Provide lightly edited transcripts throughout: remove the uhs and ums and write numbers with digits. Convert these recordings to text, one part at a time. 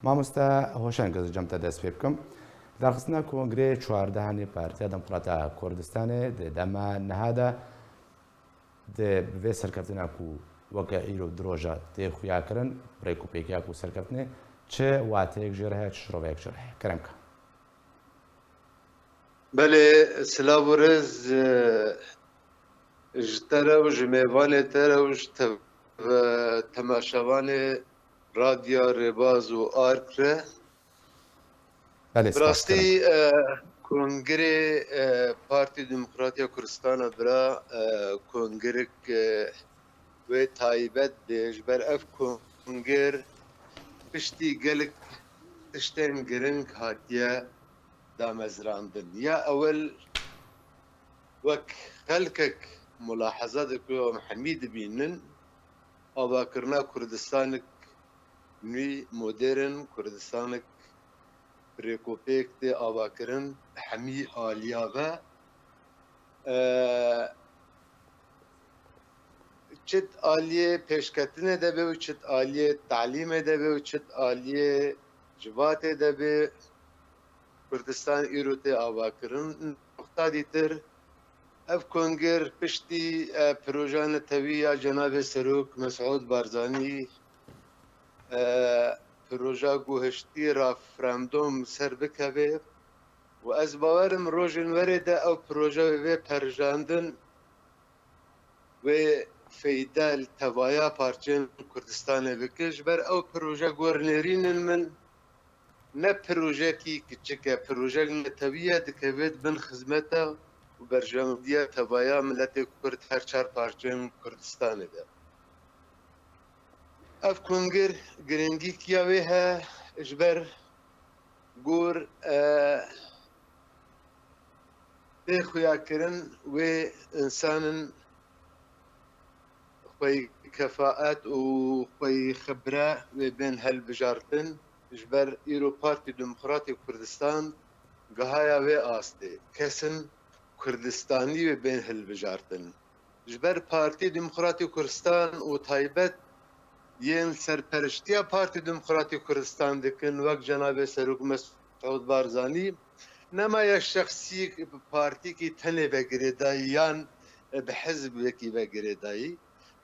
مامۆستا هۆشنگ جەمتە دەست پێ بکەم داخستنا کۆنگرێ چواردەهانی پارتیا دەموکراتە کوردستانê di dema niha de vê serkeftina ku weke îro diroja tê xuyakirin birêkûpêkiya ku serkeftinê çi wateyek jê re heye çi şiroveyek jî re heye keremka. Belê silav û rêz ji te re û ji mêvanê te re û ji temaşevanê radya Rêbaz û Ark re. Bi rastî Kongerê Partiya Demokratiya Kurdistana bira kongerek wê taybet bê ji ber ev konger piştî gelek tiştên giring hatiye damezrandin. Ya ewel wek xelkek mulaheza dikirin hemî dibînin avakirina Kurdistanek nû modern Kurdistanek birêkûpêk tê avakirin hemî aliya ve çit aliyê pêşketinê de bê û çit aliyê talîmê de bê û çit aliyê civatê de bê Kurdistan îro tê avakirin noxta dîtir ev konger piştî proja netewî ya Cenabê Serok Mesûd Barzanî proja guhiştî referandum ser bikeve û ez bawerim rojên werê de ew proje vê perjandin wê feyda li tevaya parçeyên Kurdistanê bike ji ber ew proje gornêrînin min ne projekî kiçik e projek netewî ye dikeve bin xizmeta û berjamdiya tevaya miletê Kurd her çar parçeyên Kurdistanê de. Ev konger girêngîkiya wê heye ji ber gor tê xuyakirin wê insanin xwe kefaet û xwe xibra wê bên helbijartin ji ber îro Partiya Demokratîk Kurdistan gihaya wê astê kesin Kurdistanî wê bên hilbijartin. Ji ber Partiya Demokratîk Kurdistan û taybet yên serpereştiya Partiya Demokratîk Kurdistan dikin wek Cenabê Serok Mesûd Barzanî nema ya şexsî bi partîkî tenê vegirêdayî yan bi hizbekî vegirêdayî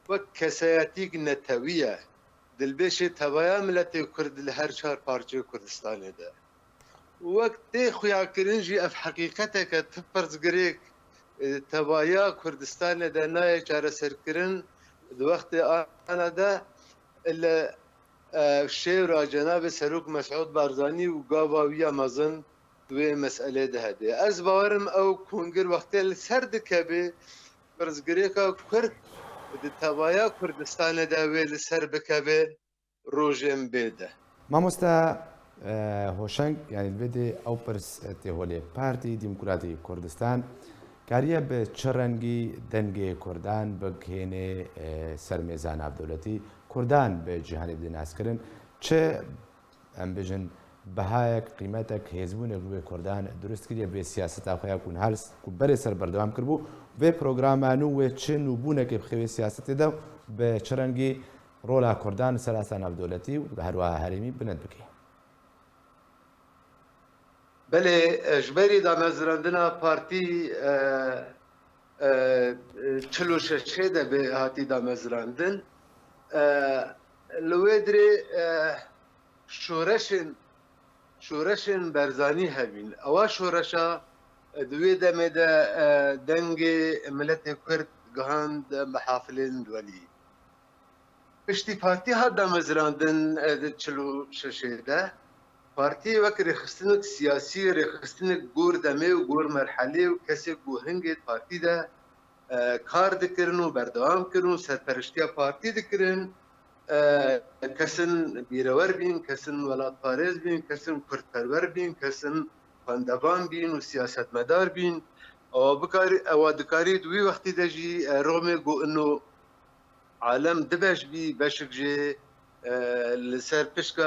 wek kesayetîk netewî ye dilbêşê tevaya miletê Kurd li her çar parçeyê Kurdistanê de. Wek tê xuyakirin jî ev heqîqetek e tipirs girêk tevaya Kurdistanê de nayê çareserkirin di wextê ana de li şêwra Cenabê Serok Mesûd Barzanî û gava wî ya mezin wê meselê de hede. Ez bawerim ew konger wextê li ser dikeve pirsgirêka Kurd di tevaya Kurdistanê de wê li ser bikeve rojên bê de. Mamosta هۆشنگ یعنی بێدێ ئەو پرس تێهۆلێ پارتی دیموکراتی کوردستان کاریە بە چه ڕەنگی دەنگێ کوردان بگهێنێ سەر مێزان ناودەوڵەتی کوردان بە جیهانی بدەناسکردن چه ئەم بێژن بەهایەک قیمەتێک هێزبوونێک بێ کوردان دروست کردە بێ سیاسەتا خۆیان کوون هەرس بەرێ سەر بەردەوام کردبوو بێ پرۆگرامان و وێ چ نوبوونێکی بخەوێ سیاسەتێدا بە چه ڕەنگی ڕۆلا کوردان سەراسا ناودەوڵەتی و هەروەها هەرێمی بنەت بکەین. Belê ji berî damezrandina partî çil û şeşê de bê hatî damezrandin li wê dirê şoreşên berzanî hevîn. Ewa şoreşa di wê demê de dengê miletê Kurd gihand mehafilên welî. Piştî partî hat damezrandin di çil û şeşê de Partî wek rêxistinek siyasî rêxistinek gor demê û gor merhelê û kesek ku hingê partî de kar dikirin û berdewam kirin û serpereştiya partî dikirin kesin bîrewer bîn, kesin welatparêz bîn, kesin Kurdperwer bîn, kesin xwendevan bîn û siyasetmedar bîn. Ewa dikarî di wî wextî de jî Romê got alem dibeş bî beşik jê li ser pişka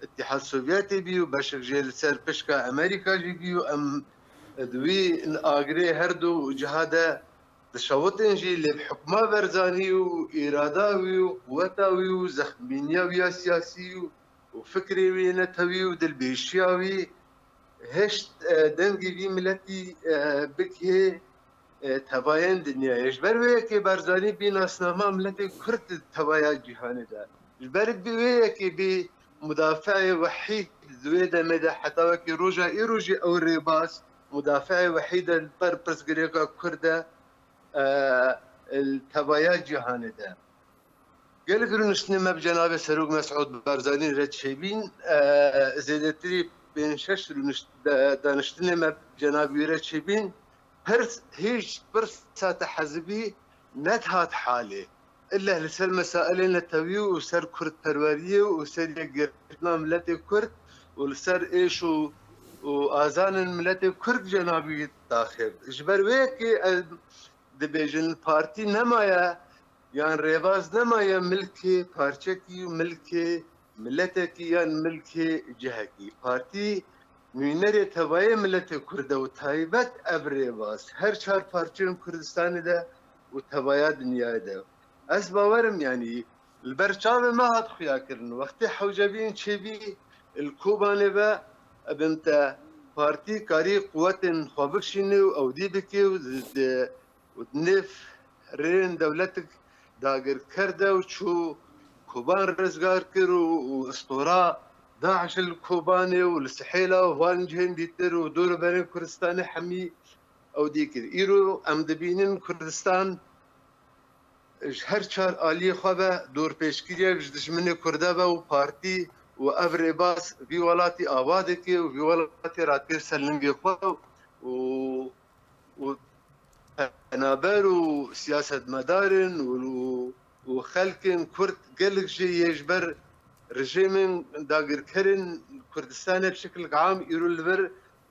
اتحاد سوویتی بی و بشک جل سر پشکا امریکا جی بی و ام دوی آگری هر دو جهاده دشوتن جی لب حکما برزانی و اراده وی و قوتا وی و زخمینیا وی سیاسی و وفكري وينتوي ودلبيشياوي هشت دنگي في ملتي بكي تباين دنيا يجبر ويكي برزاني بين اسناما ملتي كرد تبايا جهاني دا يجبر ويكي بمدافع وحيد زويدا مدى حتى وكي روجا ايروجي او ريباس مدافع وحيد البربرس غريقا كردا التبايا جهاني دا قال قرون اشتنما بجناب سروق مسعود برزاني رد شيبين زيدتري بين شش دانشتنما بجناب رد شيبين هرس هيج برسات حزبي نتهات حالي الا لسر مسائل نتويو وسر كرد پرواريه وسر يقرنا ملت كرد ولسر ايش وآذان ملت كرد جنابي داخل اجبر ويكي دبيجن البارتي نمايا يعني ريباز نمايا ملكي بارچكي ملكي ملتكي يعني ملكي جهكي بارتي نوینری تبای ملت کرد و تایبت ابریواز هر چهار پارچه کردستان ده و تبایا دنیا ده از باورم یعنی البرچاو ما هات خیا کرن وقتی حوجبین چه بی الکوبانه با ابنتا پارتی کاری قوت خوابکشینه و اودی بکی و نف رین دولتک داگر کرده و چو کوبان رزگار کر و اسطورا داعش الكوباني والسحيلة وفان جهن ديتر ودور بين كردستان حمي او ديكر ايرو ام دبينين كردستان هر چار آلي خوابه دور پیشگیری دشمن كردابه و پارتي و افري باس في ولاتي آبادكي و في ولاتي راتير سلم بيخوا و نابر و سياسة مدارن و خلقن كرد قلق جي يجبر رژیم داگرکرین کردستان بشکل عام ایرو لبر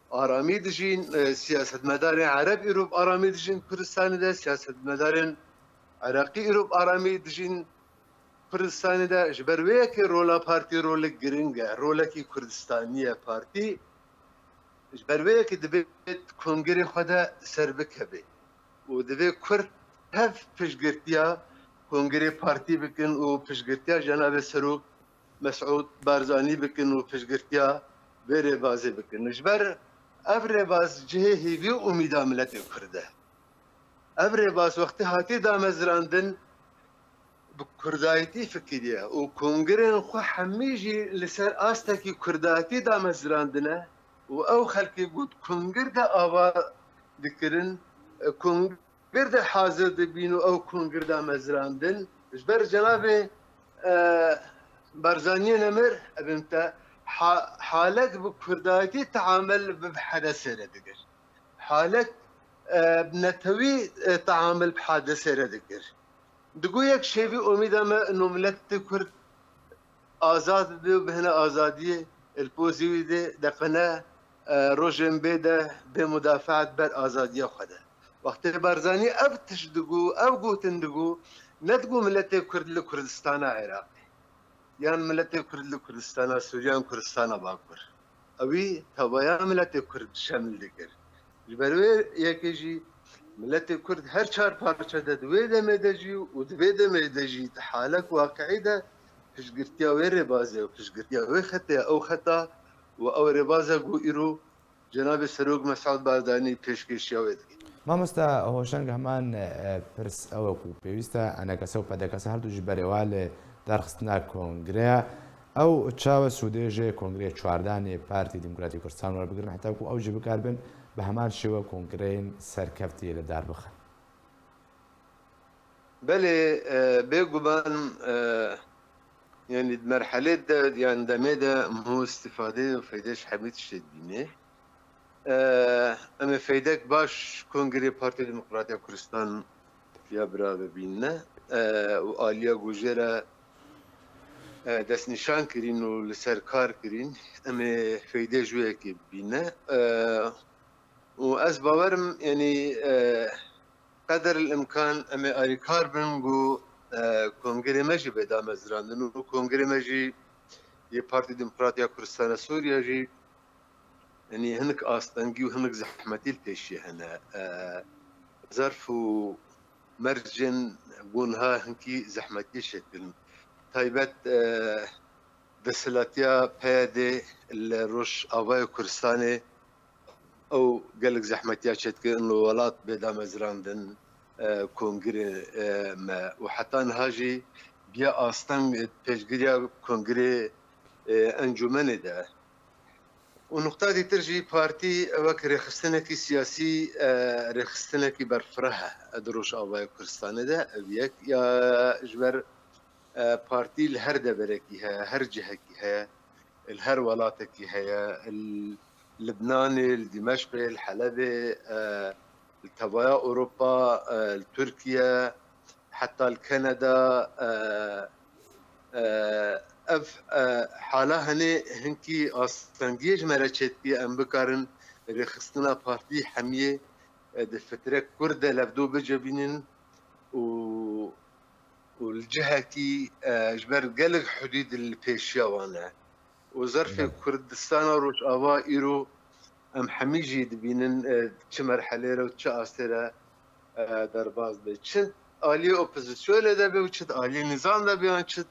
آرامی دجین سیاست مدارین عرب ایرو آرامی دجین کردستان ده سیاست مدارین عراقی ایرو آرامی دجین کردستان ده جبرویه که رولا پارتی رول گرینگه رولا کی کردستانیه پارتی جبرویه که دبیت کنگری خدا سر بکبه و دبیت کرد هف پشگرتیا کنگری پارتی بکن و پشگرتیا جناب سروق مسعود بارزاني بكن وفشقرتيا بيري بازي بكن نجبر افري باز جهي في اميدا ملتي كرده افري باز وقت هاتي دا مزراندن بكردايتي فكريا وكونغرين خو حميجي لسر استكي كرداتي دا مزراندنا او خلقي قد كونغر دا ابا ذكرن كونغر دا حاضر دبينو او كونغر دا مزراندن جبر جنابي برزاني نمر ابنتا حالك بكرداتي تعامل بحدث ردقر حالك بنتوي تعامل بحدث ردقر دقويك شيء في اميدا ما انه ملت كرد ازاد بيو بهنا ازاديه البوزيوي دي دقنا روجن بيدا بمدافعه بر ازاديه خدا وقت برزاني ابتش دقو ابقو تندقو ندقو ملت كرد لكردستان عراق يعني ملت كرد لكردستان سوريان كردستان باكر اوي تبايا ملت كرد شامل دكر جبروي يكيجي ملت كرد هر چار پارچه ده دوی ده مدجي و دوی ده مدجي حالك واقعي ده پشگرتيا وي ربازه و پشگرتيا وي خطا او خطا و او ربازه قو ايرو جناب سروق مسعود بارزاني پشگشيا وي ما مستا هوشنگ همان پرس او کو پیوستا انا کسو پدا کس هر دو جبروال درخستنا کنگره او چاو سودیجه کنگره چواردانی پارتی دموکراتی کردستان ور بگرن حتی کو او جبه کاربن به همان شوه کنگرین سرکفتی لدار بخن بله بيقوبان يعني المرحلة ده يعني دميدا مو استفادة وفايداش حبيت الشدينة اما فايداك باش كونغري بارتي ديمقراطية كردستان في ابرا ببيننا وآليا جوجيرا دست نشان کرین و لسر کار کرین اما فایده جویه که بینه و از باورم یعنی قدر الامکان اما آری کار بنگو کنگره مجی بدا مزراندن و کنگره مجی یه پارتی دموکراتیا کردستان سوریا جی یعنی هنک آستانگی و هنک زحمتی التشیه هنا ظرف و مرجن بونها هنکی زحمتی شکل تایبەت دسلاتيا بيدي الروش أباي كردستاني أو قالك زحمتيا شتكي إنه ولات بدا مزراندن كونغري ما وحتى نهاجي بيا أستن بيشجريا كونغري أنجمن ده ونقطة دي ترجي بارتي وك رخصتنكي سياسي رخصتنكي برفرها دروش أباي كردستاني ده بيك يا جبر بارتي الهر دبركي هر جهكي هي الهر ولاتكي هي اللبناني الدمشقي الحلبي التبايا اوروبا تركيا حتى الكندا اف حالا هني هنكي اصلا مرچت بي ام بكارن رخصتنا بارتي حميه دفتره كرده لبدو بجبينن و والجهة كي جبر قلق حدود البيشيا وانا وظرف كردستان روش آوا إيرو أم حميجي دبينن چه مرحلة رو چه آسترا درباز بي چند آلي اوپوزيسيون ده بي وچند آلي نظام ده بي وچند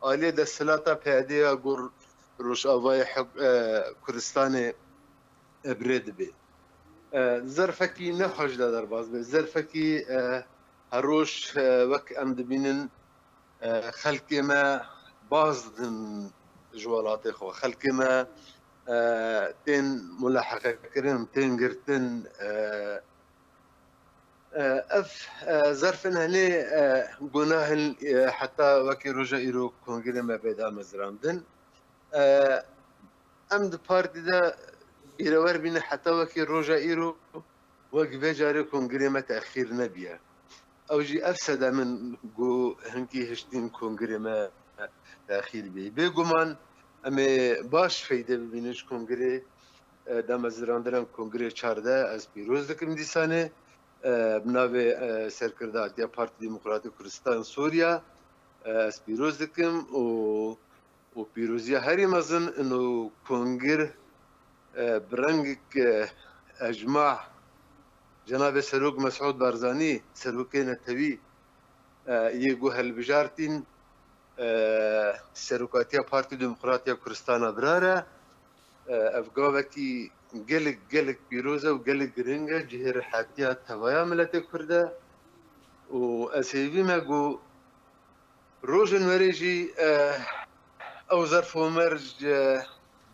آلي دستلاتا پیاده اگر روش آوا كردستان بريد بي ظرفكي نخوش ده درباز بي ظرفكي هروش وك أم دبينن خلقي ما باز جوالاتي خو خلقي ما تين ملاحقة كريم تين قرتن اف ظرفن هني قناه حتى وكي رجا إيرو كونغري ما بيدا مزراندن ام دو بارتي دا بيرور بين حتى وكي رجا إيرو وقف جاري كونغري ما تأخير نبيه او جي افسد من جو هنكي هشتين كونغري ما تاخير بي بيغمان امي باش فايده ببينش كونغري دام زراندران كونغري 14 از بيروز دكم ديسانه بناوي سركرداتيا بارتي ديمقراطي كردستان سوريا از بيروز دكم و بيروزيا هري مزن انه كونغر برنگك اجماع جناب سروق مسعود بارزاني سروقين التوي يجو هالبجارتين سروقاتيا بارتي ديمقراطيا كردستان برارة افقاوكي قلق بيروزة وقلق رنجة جهر حاتيا توايا ملتي كرده واسيبي ما جو روجن وريجي او ظرف ومرج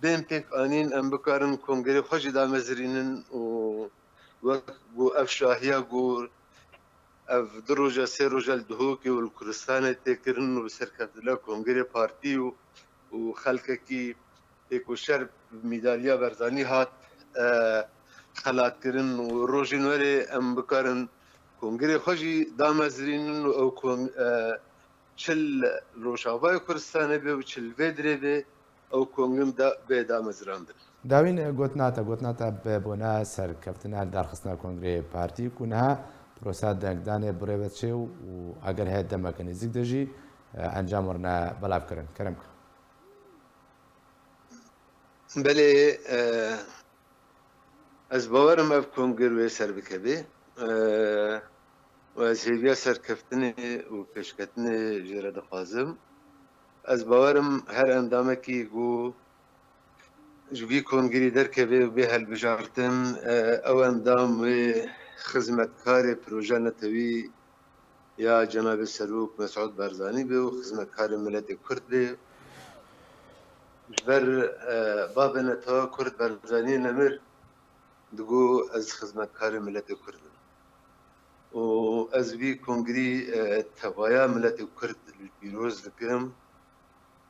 بين بيك انين ام بكارن كونغري خوش دا مزرينن و افشاهيا جو اف دروجة سيروجة الدهوكي والكردستان تكرن وسركت لا كونغري بارتي وخلقكي تيكو شرب ميداليا برزاني هات خلات كرن وروجين وري ام بكارن كونغري خوشي دامزرين او كون چل روشاوای کردستان به و چل ویدری به او کونگم دا به دامزراندن داوین گوتناتا ببونا سرکفتنا دارخستنا کنگره پارتی کنها پروسا دنگدان بروت شو و اگر هد دمک نزیک دجی انجام ورنا بلاف کرن کرم بله از باورم اف کنگره سر بکبه و از هیویا سرکفتنی و پیشکتنی جره دخوازم از باورم هر اندامه کی گو جوی کنگری درکبه و به هالبجارتن او اندام و خدمتکار پروژه نتوی یا جناب سروق مسعود بارزانی به و خدمتکار ملت کرد به جبر باب نتا کرد بارزانی نمر دگو از خدمتکار ملت کرد و از وی کنگری توایا ملت کرد پیروز دکم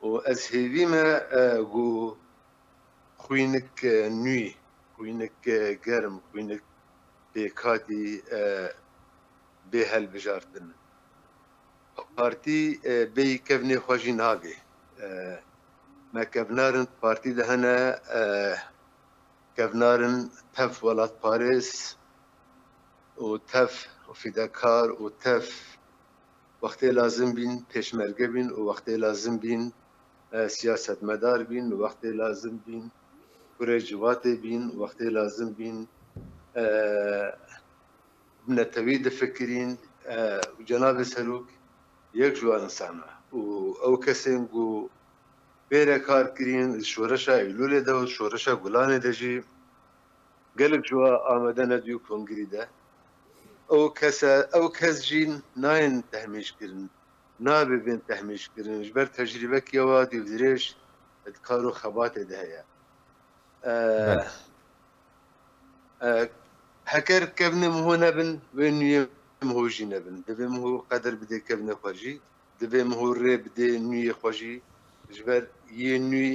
و از هیوی ما گو خوینک نوی خوینک گرم خوینک بکاتی به هل بجارتن پارتی بی کفنی خوشی نابی ما کفنارن پارتی دهنا کفنارن تف ولات پاریس و تف فداکار و تف وقتی لازم بین پیشمرگه بین و وقتی لازم بین سیاست مدار بین و وقتی لازم بین جوات بین و وقتی لازم بین نتوی دفکرین و جناب سروک یک جوان انسانه و او کسی گو بێرە کارکردین شۆرەشا ئیلولێ دە و شۆرەشە گوڵانێ دەژی gelek جووا ئامادە نەدوی و کۆنگری de ئەو کەس ژین نایەن تەحمیشkirin nabêbên tehmîşkirin ji ber tecrîbekî wa dîvdirêj kar û xebatê de heye heker kevne mihû nebin wê nûyê mihû jî nebin divê mihû qeder bidê kevne xwe jî divê mihû rê bidê nûyê xwe jî ji ber yê nû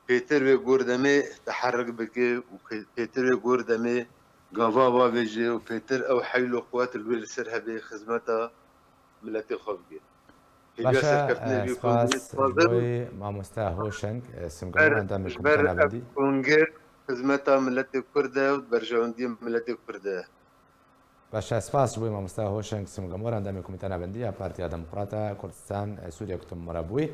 pêtir wê gor demê teherrik bike û pêtir wê gor demê gava bavêje û pêtir ew heyl û quwet li wê li ser hebe xizmeta milletê xwe bike مامۆستا هۆشنگ سمگەڕان دامێکم نابندی کنگر خزمەتا milletê Kurd e û berjewendiyê milletê Kurd e باشە سپاس بووی مامۆستا هۆشنگ سمگەمۆران دامێ کومیتە نابندی یا پارتیا دموکراتە کوردستان سووریا کوتم مەرە بووی